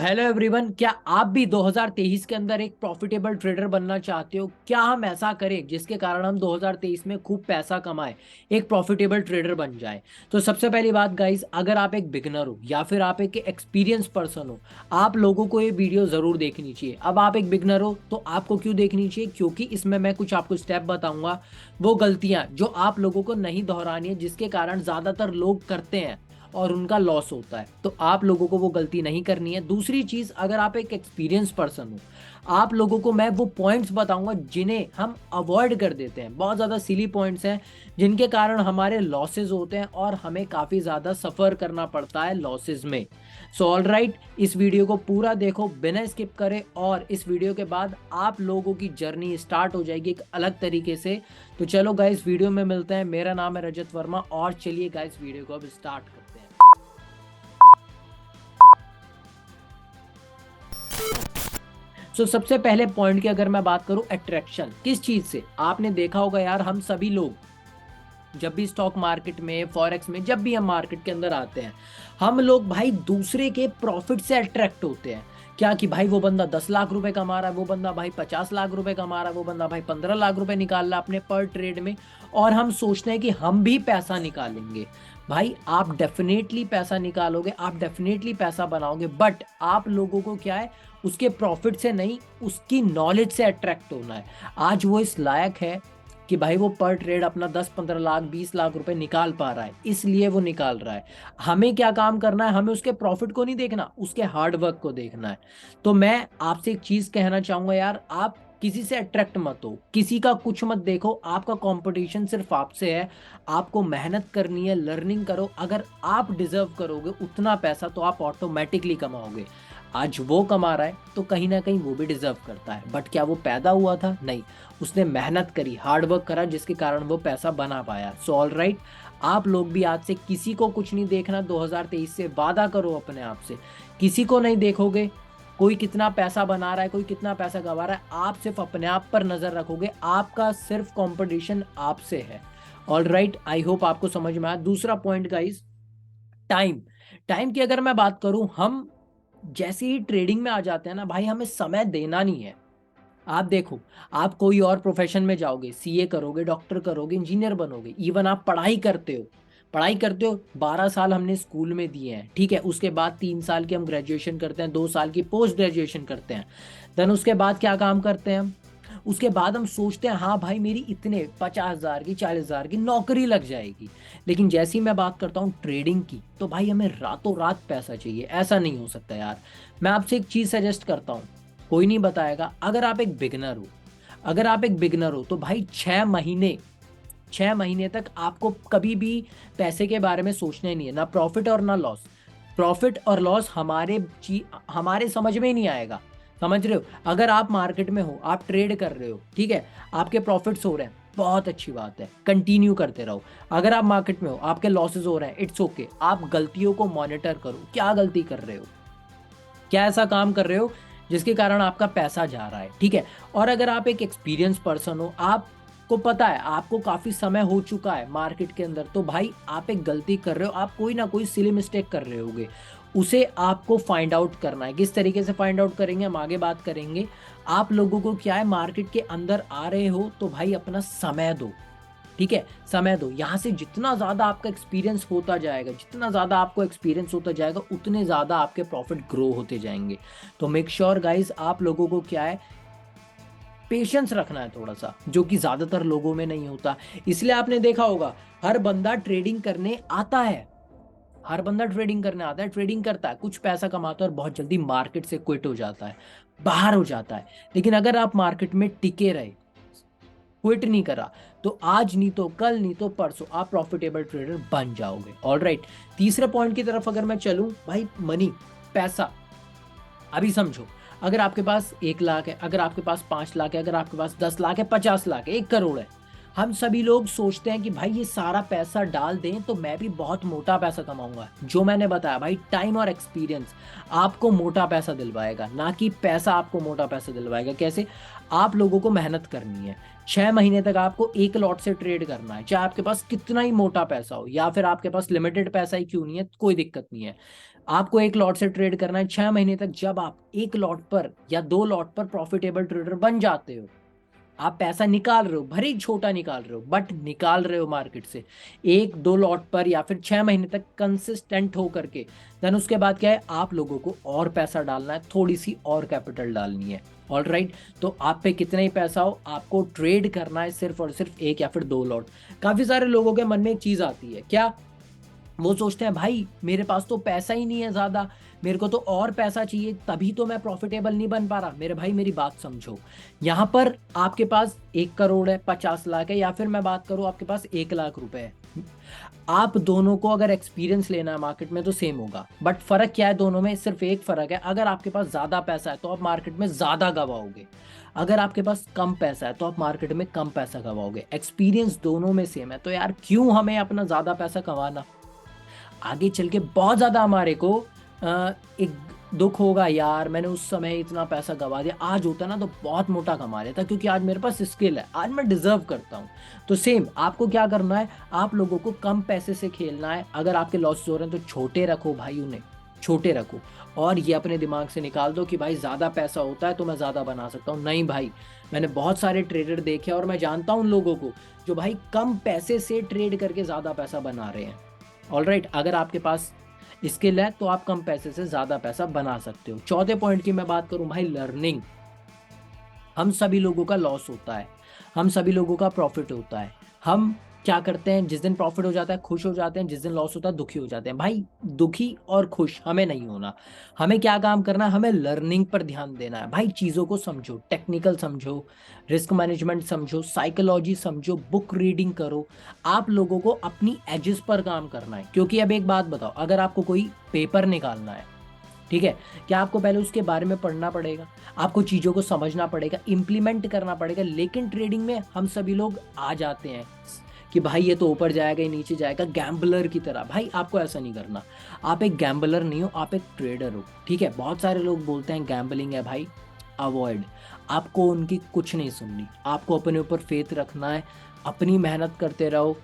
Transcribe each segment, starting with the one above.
Hello everyone, क्या आप भी 2023 के अंदर एक प्रॉफिटेबल ट्रेडर बनना चाहते हो? क्या हम ऐसा करें जिसके कारण हम 2023 में खूब पैसा कमाएं, एक प्रॉफिटेबल ट्रेडर बन जाए? तो सबसे पहली बात गाइस, अगर आप एक बिगनर हो या फिर आप एक एक्सपीरियंस पर्सन हो, आप लोगों को ये वीडियो जरूर देखनी चाहिए। अब आप एक बिगनर हो तो आपको क्यों देखनी चाहिए? क्योंकि इसमें मैं कुछ आपको स्टेप बताऊंगा, वो गलतियां जो आप लोगों को नहीं दोहरानी है, जिसके कारण ज्यादातर लोग करते हैं और उनका लॉस होता है। तो आप लोगों को वो गलती नहीं करनी है। दूसरी चीज, अगर आप एक एक्सपीरियंस पर्सन हो, आप लोगों को मैं वो पॉइंट्स बताऊंगा जिन्हें हम अवॉइड कर देते हैं। बहुत ज्यादा सिली पॉइंट्स हैं जिनके कारण हमारे लॉसेस होते हैं और हमें काफी ज्यादा सफर करना पड़ता है लॉसेस में। सो ऑल राइट, इस वीडियो को पूरा देखो बिना स्किप करे, और इस वीडियो के बाद आप लोगों की जर्नी स्टार्ट हो जाएगी एक अलग तरीके से। तो चलो गाइस, वीडियो में मिलते हैं। मेरा नाम है रजत वर्मा, और चलिए गाइस वीडियो को अब स्टार्ट करते हैं। सबसे पहले पॉइंट की अगर मैं बात करूं, अट्रैक्शन किस चीज से? आपने देखा होगा यार, हम सभी लोग जब भी स्टॉक मार्केट में, फॉरेक्स में, जब भी हम मार्केट के अंदर आते हैं, हम लोग भाई दूसरे के प्रॉफिट से अट्रैक्ट होते हैं। क्या कि भाई वो बंदा 10 लाख रुपए कमा रहा है, वो बंदा भाई 50 लाख रुपए कमा रहा है, वो बंदा भाई 15 लाख रुपए निकाल रहा है अपने पर ट्रेड में, और हम सोचते हैं कि हम भी पैसा निकालेंगे। भाई आप डेफिनेटली पैसा निकालोगे, आप डेफिनेटली पैसा बनाओगे, बट आप लोगों को क्या है, उसके प्रॉफिट से नहीं, उसकी नॉलेज से अट्रैक्ट होना है। आज वो इस लायक है कि भाई वो पर ट्रेड अपना 10-15 लाख 20 लाख रुपए निकाल पा रहा है, इसलिए वो निकाल रहा है। हमें क्या काम करना है? हमें उसके प्रॉफिट को नहीं देखना, उसके हार्ड वर्क को देखना है। तो मैं आपसे एक चीज कहना चाहूंगा यार, आप किसी से अट्रैक्ट मत हो, किसी का कुछ मत देखो। आपका कंपटीशन सिर्फ आपसे है। आपको मेहनत करनी है, लर्निंग करो। अगर आप डिजर्व करोगे उतना पैसा तो आप ऑटोमेटिकली कमाओगे। आज वो कमा रहा है तो कहीं ना कहीं वो भी डिजर्व करता है, बट क्या वो पैदा हुआ था? नहीं, उसने मेहनत करी, हार्ड वर्क करा, जिसके कारण वो पैसा बना पाया। सो ऑल राइट, आप लोग भी आज से किसी को कुछ नहीं देखना। 2023 से वादा करो अपने आप से, किसी को नहीं देखोगे कोई कितना पैसा बना रहा है, कोई कितना पैसा गवा रहा है। आप सिर्फ अपने आप पर नजर रखोगे, आपका सिर्फ कंपटीशन आपसे है। ऑल राइट, आई होप आपको समझ में आया। दूसरा पॉइंट गाइस, टाइम। टाइम की अगर मैं बात करूं, हम जैसे ही ट्रेडिंग में आ जाते हैं ना भाई, हमें समय देना नहीं है। आप देखो, आप कोई और प्रोफेशन में जाओगे, सीए करोगे, डॉक्टर करोगे, इंजीनियर बनोगे, इवन आप पढ़ाई करते हो, 12 साल हमने स्कूल में दिए हैं, ठीक है। उसके बाद 3 साल की हम ग्रेजुएशन करते हैं, 2 साल की पोस्ट ग्रेजुएशन करते हैं। देन उसके बाद क्या काम करते हैं हम? उसके बाद हम सोचते हैं हाँ भाई मेरी इतने 50,000 की, 40,000 की नौकरी लग जाएगी। लेकिन जैसी मैं बात करता हूँ ट्रेडिंग की, तो भाई हमें रातों रात पैसा चाहिए। ऐसा नहीं हो सकता यार। मैं आपसे एक चीज सजेस्ट करता हूँ, कोई नहीं बताएगा। अगर आप एक बिगनर हो, अगर आप एक बिगनर हो तो भाई 6 महीने, 6 महीने तक आपको कभी भी पैसे के बारे में सोचना ही नहीं है, ना प्रॉफिट और ना लॉस। प्रॉफिट और लॉस हमारे समझ में ही नहीं आएगा। समझ रहे हो? अगर आप मार्केट में हो, आप ट्रेड कर रहे हो, ठीक है, आपके प्रॉफिट्स हो रहे हैं, बहुत अच्छी बात है, कंटिन्यू करते रहो। अगर आप मार्केट में हो, आपके लॉसेस हो रहे हैं, इट्स ओके। आप गलतियों को मॉनिटर करो, क्या गलती कर रहे हो, क्या ऐसा काम कर रहे हो जिसके कारण आपका पैसा जा रहा है, ठीक है। और अगर आप एक एक्सपीरियंस पर्सन हो, आपको पता है, आपको काफी समय हो चुका है मार्केट के अंदर, तो भाई आप एक गलती कर रहे हो, आप कोई ना कोई सिली मिस्टेक कर रहे होगे, उसे आपको फाइंड आउट करना है। किस तरीके से फाइंड आउट करेंगे हम आगे बात करेंगे। आप लोगों को क्या है, मार्केट के अंदर आ रहे हो तो भाई अपना समय दो, ठीक है, समय दो। यहाँ से जितना ज्यादा आपका एक्सपीरियंस होता जाएगा, जितना ज्यादा आपको एक्सपीरियंस होता जाएगा, उतने ज्यादा आपके प्रॉफिट ग्रो होते जाएंगे। तो मेक श्योर गाइस, आप लोगों को क्या है, पेशेंस रखना है थोड़ा सा, जो कि ज्यादातर लोगों में नहीं होता। इसलिए आपने देखा होगा, हर बंदा ट्रेडिंग करने आता है, हर बंदा ट्रेडिंग करने आता है, ट्रेडिंग करता है, कुछ पैसा कमाता है और बहुत जल्दी मार्केट से क्विट हो जाता है, बाहर हो जाता है। लेकिन अगर आप मार्केट में टिके रहे, क्विट नहीं करा, तो आज नहीं तो कल, नहीं तो परसों आप प्रॉफिटेबल ट्रेडर बन जाओगे। ऑल राइट, तीसरे पॉइंट की तरफ अगर मैं चलूं, भाई मनी, पैसा। अभी समझो, अगर आपके पास 1 लाख है, अगर आपके पास 5 लाख है, अगर आपके पास 10 लाख है, 50 लाख है, 1 करोड़ है, हम सभी लोग सोचते हैं कि भाई ये सारा पैसा डाल दें तो मैं भी बहुत मोटा पैसा कमाऊंगा। जो मैंने बताया भाई, टाइम और एक्सपीरियंस आपको मोटा पैसा दिलवाएगा, ना कि पैसा आपको मोटा पैसा दिलवाएगा। कैसे? आप लोगों को मेहनत करनी है, 6 महीने तक आपको एक लॉट से ट्रेड करना है, चाहे आपके पास कितना ही मोटा पैसा हो, या फिर आपके पास लिमिटेड पैसा ही क्यों नहीं है, कोई दिक्कत नहीं है। आपको एक लॉट से ट्रेड करना है 6 महीने तक। जब आप एक लॉट पर या 2 लॉट पर प्रॉफिटेबल ट्रेडर बन जाते हो, आप पैसा निकाल रहे हो, भले ही छोटा निकाल रहे हो बट निकाल रहे हो मार्केट से, 1-2 लॉट पर या फिर 6 महीने तक कंसिस्टेंट हो करके, देन उसके बाद क्या है, आप लोगों को और पैसा डालना है, थोड़ी सी और कैपिटल डालनी है। ऑल राइट, तो आप पे कितना ही पैसा हो, आपको ट्रेड करना है सिर्फ और सिर्फ एक या फिर 2 लॉट। काफी सारे लोगों के मन में एक चीज आती है, क्या वो सोचते हैं भाई मेरे पास तो पैसा ही नहीं है ज्यादा, मेरे को तो और पैसा चाहिए, तभी तो मैं प्रॉफिटेबल नहीं बन पा रहा। मेरे भाई मेरी बात समझो, यहाँ पर आपके पास 1 करोड़ है, 50 लाख है, या फिर मैं बात करूँ आपके पास 1 लाख रुपए है। आप दोनों को अगर एक्सपीरियंस लेना है मार्केट में तो सेम होगा, बट फर्क क्या है दोनों में, सिर्फ एक फर्क है, अगर आपके पास ज्यादा पैसा है तो आप मार्केट में ज्यादा गवाओगे, अगर आपके पास कम पैसा है तो आप मार्केट में कम पैसा गवाओगे। एक्सपीरियंस दोनों में सेम है, तो यार क्यों हमें अपना ज्यादा पैसा कमाना। आगे चल के बहुत ज्यादा हमारे को एक दुख होगा, यार मैंने उस समय इतना पैसा गवा दिया, आज होता ना तो बहुत मोटा कमा लेता, क्योंकि आज मेरे पास स्किल है, आज मैं डिजर्व करता हूँ। तो सेम आपको क्या करना है, आप लोगों को कम पैसे से खेलना है। अगर आपके लॉस हो रहे हैं तो छोटे रखो भाई, उन्हें छोटे रखो, और ये अपने दिमाग से निकाल दो कि भाई ज्यादा पैसा होता है तो मैं ज्यादा बना सकता हूँ। नहीं भाई, मैंने बहुत सारे ट्रेडर देखे और मैं जानता हूँ उन लोगों को जो भाई कम पैसे से ट्रेड करके ज्यादा पैसा बना रहे हैं। ऑल राइट, अगर आपके पास स्किल है तो आप कम पैसे से ज्यादा पैसा बना सकते हो। चौथे पॉइंट की मैं बात करूं भाई, लर्निंग। हम सभी लोगों का लॉस होता है, हम सभी लोगों का प्रॉफिट होता है। हम क्या करते हैं, जिस दिन प्रॉफिट हो जाता है खुश हो जाते हैं, जिस दिन लॉस होता है दुखी हो जाते हैं। भाई दुखी और खुश हमें नहीं होना, हमें क्या काम करना है, हमें लर्निंग पर ध्यान देना है। भाई चीज़ों को समझो, टेक्निकल समझो, रिस्क मैनेजमेंट समझो, साइकोलॉजी समझो, बुक रीडिंग करो। आप लोगों को अपनी एजेस पर काम करना है, क्योंकि अब एक बात बताओ, अगर आपको कोई पेपर निकालना है, ठीक है, क्या आपको पहले उसके बारे में पढ़ना पड़ेगा, आपको चीज़ों को समझना पड़ेगा, इम्प्लीमेंट करना पड़ेगा। लेकिन ट्रेडिंग में हम सभी लोग आ जाते हैं कि भाई ये तो ऊपर जाएगा ही नीचे जाएगा, गैम्बलर की तरह। भाई आपको ऐसा नहीं करना, आप एक गैम्बलर नहीं हो, आप एक ट्रेडर हो। ठीक है, बहुत सारे लोग बोलते हैं गैम्बलिंग है, भाई अवॉइड। आपको उनकी कुछ नहीं सुननी, आपको अपने ऊपर फेथ रखना है, अपनी मेहनत करते रहो,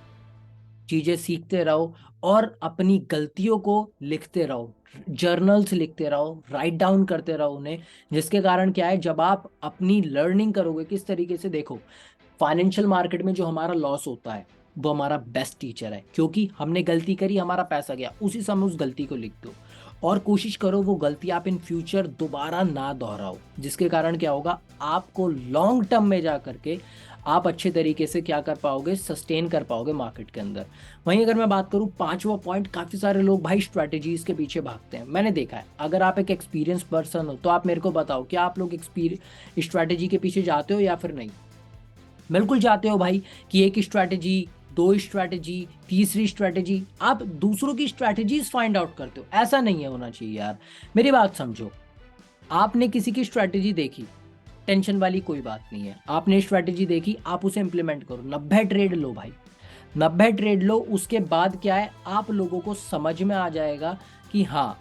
चीजें सीखते रहो, और अपनी गलतियों को लिखते रहो, जर्नल्स लिखते रहो, राइट डाउन करते रहो उन्हें। जिसके कारण क्या है, जब आप अपनी लर्निंग करोगे किस तरीके से, देखो फाइनेंशियल मार्केट में जो हमारा लॉस होता है वो हमारा बेस्ट टीचर है, क्योंकि हमने गलती करी, हमारा पैसा गया, उसी समय उस गलती को लिख दो और कोशिश करो वो गलती आप इन फ्यूचर दोबारा ना दोहराओ। जिसके कारण क्या होगा, आपको लॉन्ग टर्म में जा करके आप अच्छे तरीके से क्या कर पाओगे, सस्टेन कर पाओगे मार्केट के अंदर। वहीं अगर मैं बात करूं पांचवा पॉइंट, काफी सारे लोग भाई स्ट्रैटेजीज के पीछे भागते हैं, मैंने देखा है। अगर आप एक एक्सपीरियंस पर्सन हो तो आप मेरे को बताओ, क्या आप लोग स्ट्रैटेजी के पीछे जाते हो या फिर नहीं। बिल्कुल जाते हो भाई, कि एक स्ट्रैटेजी, दो स्ट्रैटेजी, तीसरी स्ट्रैटेजी, आप दूसरों की स्ट्रैटेजीज फाइंड आउट करते हो। ऐसा नहीं है होना चाहिए यार, मेरी बात समझो। आपने किसी की स्ट्रैटेजी देखी, टेंशन वाली कोई बात नहीं है, आपने स्ट्रैटेजी देखी, आप उसे इंप्लीमेंट करो, 90 ट्रेड लो भाई, 90 ट्रेड लो। उसके बाद क्या है, आप लोगों को समझ में आ जाएगा कि हाँ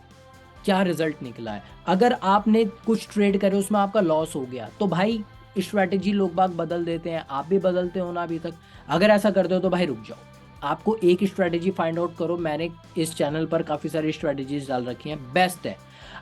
क्या रिजल्ट निकला है। अगर आपने कुछ ट्रेड करे उसमें आपका लॉस हो गया तो भाई स्ट्रैटेजी लोग बाग बदल देते हैं, आप भी बदलते हो ना अभी तक। अगर ऐसा करते हो तो भाई रुक जाओ, आपको एक स्ट्रैटेजी फाइंड आउट करो। मैंने इस चैनल पर काफ़ी सारी स्ट्रैटेजीज डाल रखी हैं, बेस्ट है।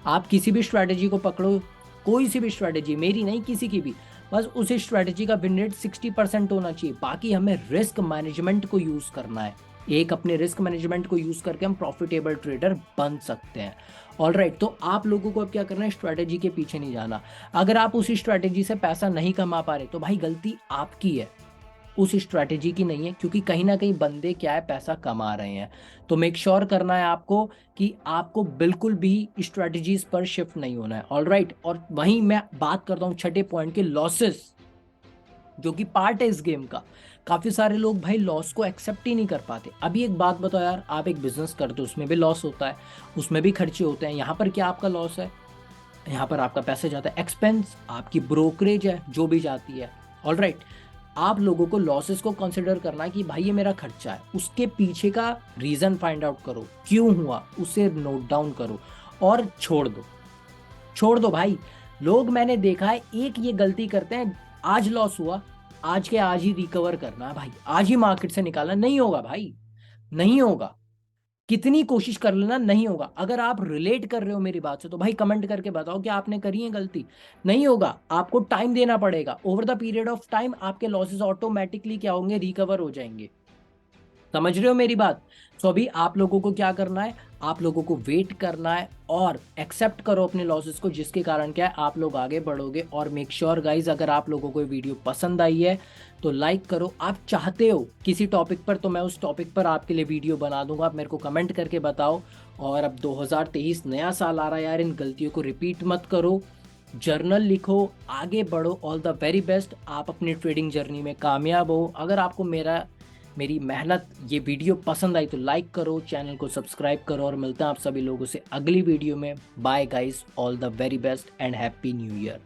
आप किसी भी स्ट्रैटेजी को पकड़ो, कोई सी भी स्ट्रैटेजी, मेरी नहीं किसी की भी, बस उस स्ट्रैटेजी का विन रेट 60% होना चाहिए। बाकी हमें रिस्क मैनेजमेंट को यूज़ करना है, एक अपने रिस्क मैनेजमेंट को यूज़ करके हम प्रॉफिटेबल ट्रेडर बन सकते हैं। ऑल राइट, तो आप लोगों को अब क्या करना है, स्ट्रैटेजी के पीछे नहीं जाना। अगर आप उसी स्ट्रैटेजी से पैसा नहीं कमा पा रहे तो भाई गलती आपकी है, उस स्ट्रैटेजी की नहीं है, क्योंकि कहीं ना कहीं बंदे क्या है, पैसा कमा रहे हैं। तो मेक श्योर करना है आपको कि आपको बिल्कुल भी स्ट्रैटेजीज पर शिफ्ट नहीं होना है। ऑल राइट, और वहीं मैं बात करता हूँ छठे पॉइंट के, लॉसेस, जो कि पार्ट है इस गेम का। काफी सारे लोग भाई लॉस को एक्सेप्ट ही नहीं कर पाते। अभी एक बात बताओ यार, आप एक बिजनेस करते हो, उसमें भी लॉस होता है, उसमें भी खर्चे होते हैं। यहाँ पर क्या आपका लॉस है, यहाँ पर आपका पैसा जाता है, एक्सपेंस आपकी ब्रोकरेज है जो भी जाती है। ऑल राइट, आप लोगों को लॉसेस को कंसिडर करना है कि भाई ये मेरा खर्चा है, उसके पीछे का रीजन फाइंड आउट करो, क्यों हुआ उसे नोट डाउन करो और छोड़ दो, छोड़ दो भाई। लोग मैंने देखा है एक ये गलती करते हैं, आज लॉस हुआ, आज के आज ही रिकवर करना है भाई, आज ही मार्केट से निकालना, नहीं होगा भाई, नहीं होगा। कितनी कोशिश कर लेना नहीं होगा। अगर आप रिलेट कर रहे हो मेरी बात से तो भाई कमेंट करके बताओ कि आपने करी है गलती। नहीं होगा, आपको टाइम देना पड़ेगा। Over the period of time आपके लॉसेस ऑटोमेटिकली क्या होंगे, रिकवर हो जाएंगे। समझ रहे हो मेरी बात? सो अभी आप लोगों को क्या करना है, आप लोगों को वेट करना है और एक्सेप्ट करो अपने लॉसेस को, जिसके कारण क्या है आप लोग आगे बढ़ोगे। और मेक श्योर गाइज, अगर आप लोगों को ये वीडियो पसंद आई है तो लाइक करो। आप चाहते हो किसी टॉपिक पर तो मैं उस टॉपिक पर आपके लिए वीडियो बना दूंगा, आप मेरे को कमेंट करके बताओ। और अब 2023 नया साल आ रहा है यार, इन गलतियों को रिपीट मत करो, जर्नल लिखो, आगे बढ़ो। ऑल द वेरी बेस्ट, आप अपनी ट्रेडिंग जर्नी में कामयाब हो। अगर आपको मेरी मेहनत ये वीडियो पसंद आई तो लाइक करो, चैनल को सब्सक्राइब करो, और मिलते हैं आप सभी लोगों से अगली वीडियो में। Bye guys, all the very best and happy new year.